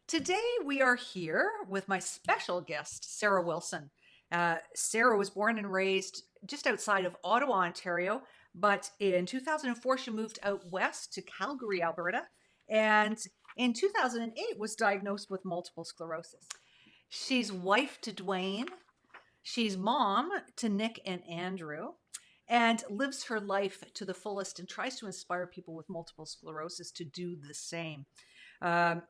Today we are here with my special guest, Sarah Wilson. Sarah was born and raised just outside of Ottawa, Ontario, but in 2004 she moved out west to Calgary, Alberta, and in 2008 was diagnosed with multiple sclerosis. She's wife to Dwayne, she's mom to Nick and Andrew, and lives her life to the fullest and tries to inspire people with multiple sclerosis to do the same. Um,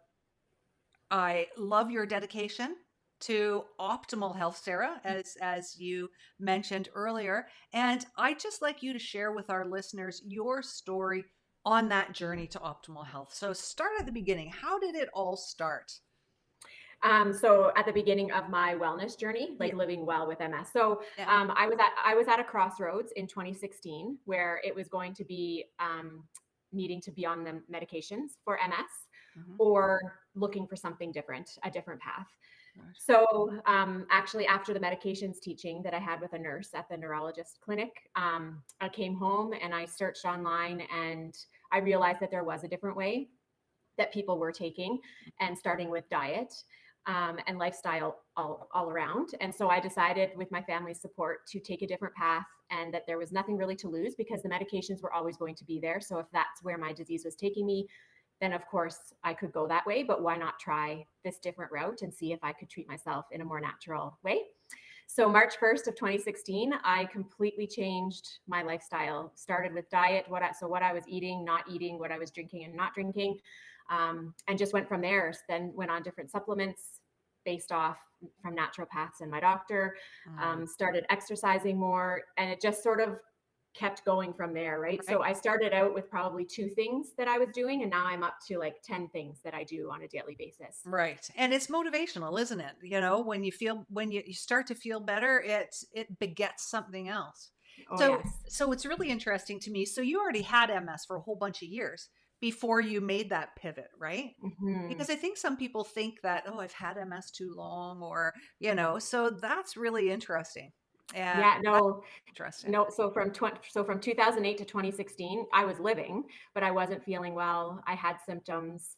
I love your dedication to optimal health, Sarah, as you mentioned earlier. And I'd just like you to share with our listeners your story on that journey to optimal health. So start at the beginning. How did it all start? So at the beginning of my wellness journey, Yeah. like living well with MS. So Yeah. I was at a crossroads in 2016 where it was going to be needing to be on the medications for MS Mhm. or looking for something different, a different path. Right. So actually, after the medications teaching that I had with a nurse at the neurologist clinic, I came home and I searched online and I realized that there was a different way that people were taking and starting with diet and lifestyle all around. And so I decided with my family's support to take a different path and that there was nothing really to lose because the medications were always going to be there. So if that's where my disease was taking me, then of course I could go that way, but why not try this different route and see if I could treat myself in a more natural way? So March 1st of 2016, I completely changed my lifestyle. Started with diet, what I was eating, not eating, what I was drinking and not drinking, and just went from there. Then went on different supplements based off from naturopaths and my doctor. Mm. Started exercising more, and it just sort of kept going from there, right? Right. So I started out with probably two things that I was doing, and now I'm up to like 10 things that I do on a daily basis. Right. And it's motivational, isn't it? When you start to feel better, it begets something else. Oh, So yes. so it's really interesting to me. So you already had MS for a whole bunch of years before you made that pivot, right? Hmm. Because I think some people think that, oh, I've had MS too long, so that's really interesting. And Yeah, that's no, interesting. no. So from 2008 to 2016, I was living, but I wasn't feeling well. I had symptoms.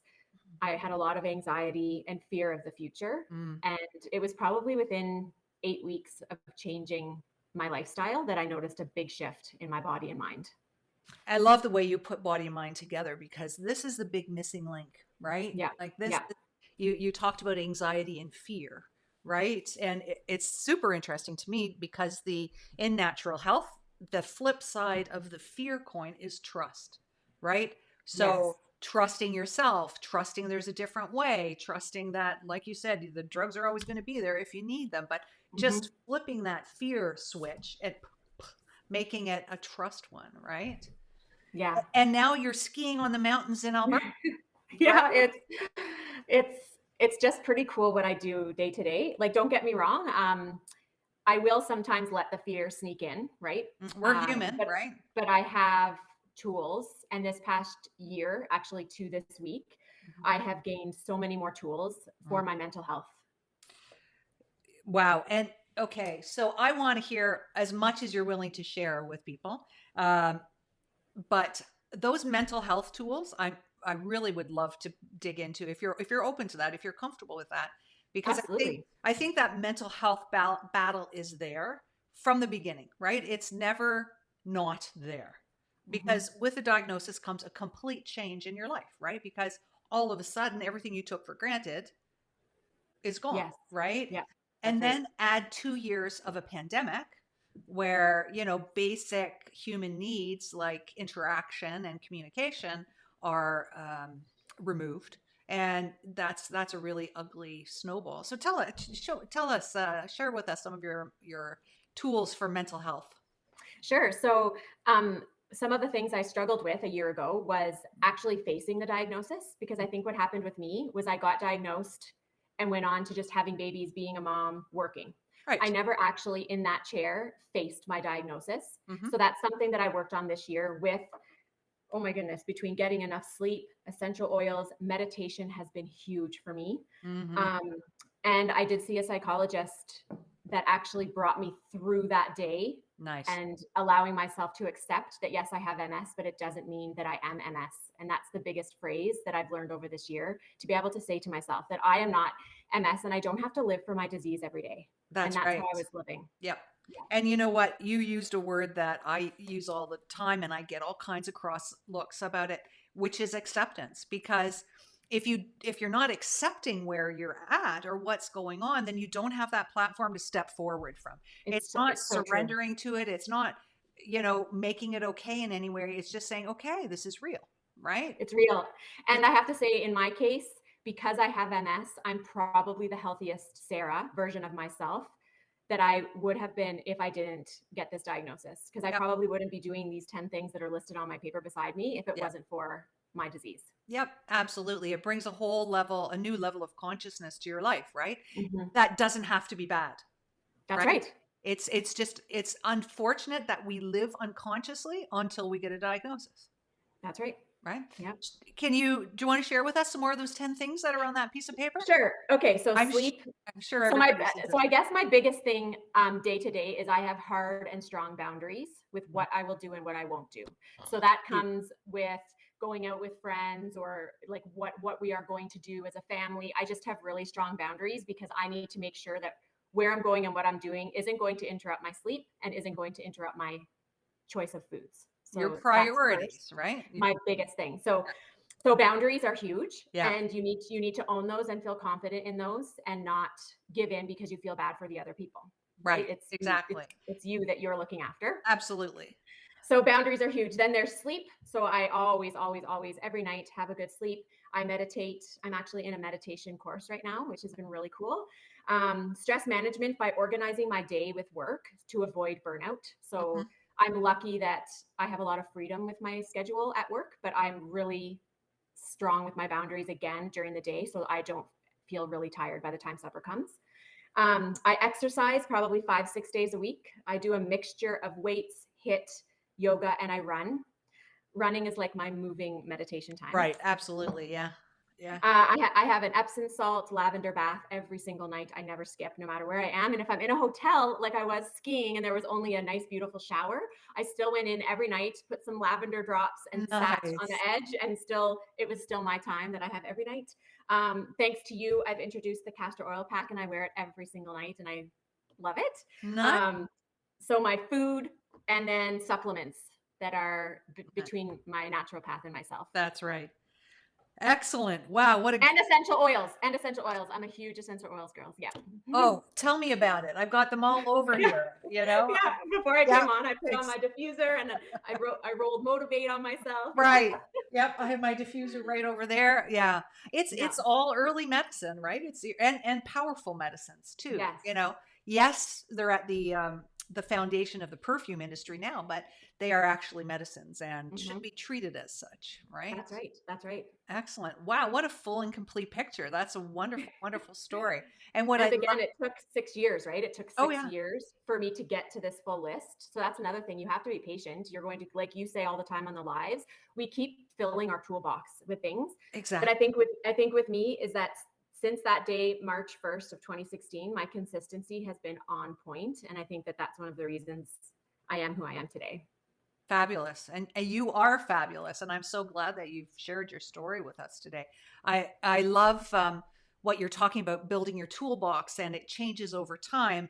I had a lot of anxiety and fear of the future. Mm. And it was probably within 8 weeks of changing my lifestyle that I noticed a big shift in my body and mind. I love the way you put body and mind together because this is the big missing link, right? Yeah. Like this, Yeah. you talked about anxiety and fear, right? And it's super interesting to me because the in natural health, the flip side of the fear coin is trust, right? Yes. So trusting yourself, trusting there's a different way, trusting that, like you said, the drugs are always going to be there if you need them, but Hmm. just flipping that fear switch and making it a trust one, right? Yeah. And now you're skiing on the mountains in Alberta, right? Yeah. It's just pretty cool what I do day to day. Like, don't get me wrong. I will sometimes let the fear sneak in, right? We're Um, human, but right? but I have tools, and this past year, actually to this week, I have gained so many more tools Mhm. for my mental health. Wow. And okay, so I want to hear as much as you're willing to share with people. Um, but those mental health tools, I really would love to dig into if you're open to that, if you're comfortable with that, because Absolutely. I think that mental health battle is there from the beginning, right? It's never not there Hmm. because with the diagnosis comes a complete change in your life, right? Because all of a sudden, everything you took for granted is gone, Yes. right? Yeah, that's And right. then add 2 years of a pandemic where, basic human needs like interaction and communication are removed. And that's a really ugly snowball. So tell us, share with us some of your tools for mental health. Sure. So, some of the things I struggled with a year ago was actually facing the diagnosis because I think what happened with me was I got diagnosed and went on to just having babies, being a mom, working. I Right. never actually in that chair faced my diagnosis. Hmm. So that's something that I worked on this year with, oh my goodness, between getting enough sleep, essential oils, meditation has been huge for me. Hmm. Um, and I did see a psychologist that actually brought me through that day Nice. and allowing myself to accept that, yes, I have MS, but it doesn't mean that I am MS. And that's the biggest phrase that I've learned over this year, to be able to say to myself that I am not MS and I don't have to live for my disease every day. And That's that's how right. I was living. Yep. Yeah. And you know what? You used a word that I use all the time and I get all kinds of cross looks about it, which is acceptance. Because if you're not accepting where you're at or what's going on, then you don't have that platform to step forward from. It's not It's so true. surrendering to it. It's not, making it okay in any way. It's just saying, okay, this is real, right? It's real. And I have to say, in my case, because I have MS, I'm probably the healthiest Sarah version of myself that I would have been if I didn't get this diagnosis. Because I Yep. probably wouldn't be doing these 10 things that are listed on my paper beside me if it Yep. wasn't for my disease. Yep, absolutely. It brings a new level of consciousness to your life, right? Mhm. That doesn't have to be bad, That's right? right. It's unfortunate that we live unconsciously until we get a diagnosis, That's right. right? Yep. Do you want to share with us some more of those 10 things that are on that piece of paper? Sure. Okay. So I'm sh- sleep. I'm sure So my everybody sees so it. I guess my biggest thing day to day is I have hard and strong boundaries with what I will do and what I won't do. So that Huge. comes with going out with friends or like what we are going to do as a family. I just have really strong boundaries because I need to make sure that where I'm going and what I'm doing isn't going to interrupt my sleep and isn't going to interrupt my choice of foods. Your So that's first, priorities, right? my biggest thing. So boundaries are huge, Yeah, and you need to own those and feel confident in those and not give in because you feel bad for the other people, right? right. It's you Exactly. it's you that you're looking after. Absolutely. So boundaries are huge. Then there's sleep. So I always every night have a good sleep. I meditate. I'm actually in a meditation course right now, which has been really cool. Stress management by organizing my day with work to avoid burnout. So Mhm. I'm lucky that I have a lot of freedom with my schedule at work, but I'm really strong with my boundaries again during the day so I don't feel really tired by the time supper comes. I exercise probably 5, 6 days a week. I do a mixture of weights, HIIT, yoga, and I run. Running is like my moving meditation time. Right. Absolutely. Yeah. Yeah. I have an Epsom salt lavender bath every single night. I never skip, no matter where I am. And if I'm in a hotel, like I was skiing, and there was only a nice, beautiful shower, I still went in every night, put some lavender drops, and sat on the Nice. edge. And it was still my time that I have every night. Thanks to you, I've introduced the castor oil pack, and I wear it every single night, and I love it. Nice. Um, so my food, and then supplements that are between my naturopath and myself. That's right. Excellent. Wow. What a And essential oils. And essential oils. I'm a huge essential oils girl. Yeah. Oh, tell me about it. I've got them all over Yeah. here, you know? Yeah. Before I Yeah. came on, I put on Ex my diffuser and then I rolled Motivate on myself. Yeah. right. Yep, I have my diffuser right over there. Yeah. Yeah. It's all early medicine, right? And powerful medicines too, Yes. you know. Yes, they're at the foundation of the perfume industry now, but they are actually medicines and should Hmm. be treated as such, right? That's right. That's right. Excellent. Wow, what a full and complete picture. That's a wonderful, wonderful story. And what I And love again, it took 6 years, right? It took Oh six yeah, years for me to get to this full list. So that's another thing. You have to be patient. You're going to, like you say all the time on the lives, we keep filling our toolbox with things. But exactly. I think with me is that since that day, March 1st of 2016, my consistency has been on point. And I think that that's one of the reasons I am who I am today. Fabulous. And you are fabulous. And I'm so glad that you've shared your story with us today. I love what you're talking about, building your toolbox, and it changes over time.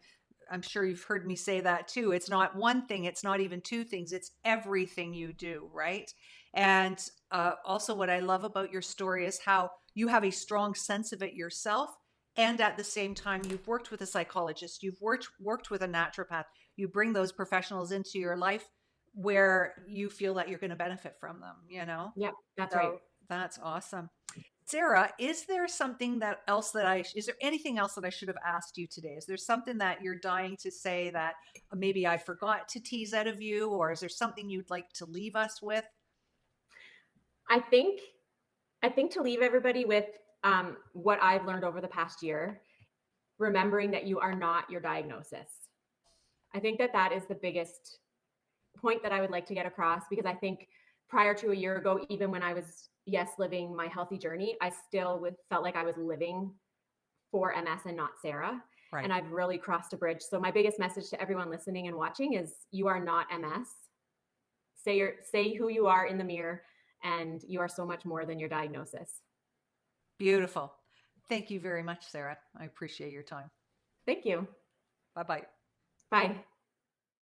I'm sure you've heard me say that too. It's not one thing, it's not even two things, it's everything you do, right? And also, what I love about your story is how you have a strong sense of it yourself. And at the same time, you've worked with a psychologist, you've worked with a naturopath. You bring those professionals into your life where you feel that you're going to benefit from them, you know? Yep, that's right. So that's awesome. Sarah, is there something that else that is there anything else that I should have asked you today? Is there something that you're dying to say that maybe I forgot to tease out of you, or is there something you'd like to leave us with? I think I think to leave everybody with what I've learned over the past year, remembering that you are not your diagnosis. I think that that is the biggest point that I would like to get across because I think prior to a year ago, even when I was, yes, living my healthy journey, I still felt like I was living for MS and not Sarah. Right. and I've really crossed a bridge. So my biggest message to everyone listening and watching is you are not MS. Say who you are in the mirror, and you are so much more than your diagnosis. Beautiful. Thank you very much, Sarah. I appreciate your time. Thank you. Bye-bye. Bye.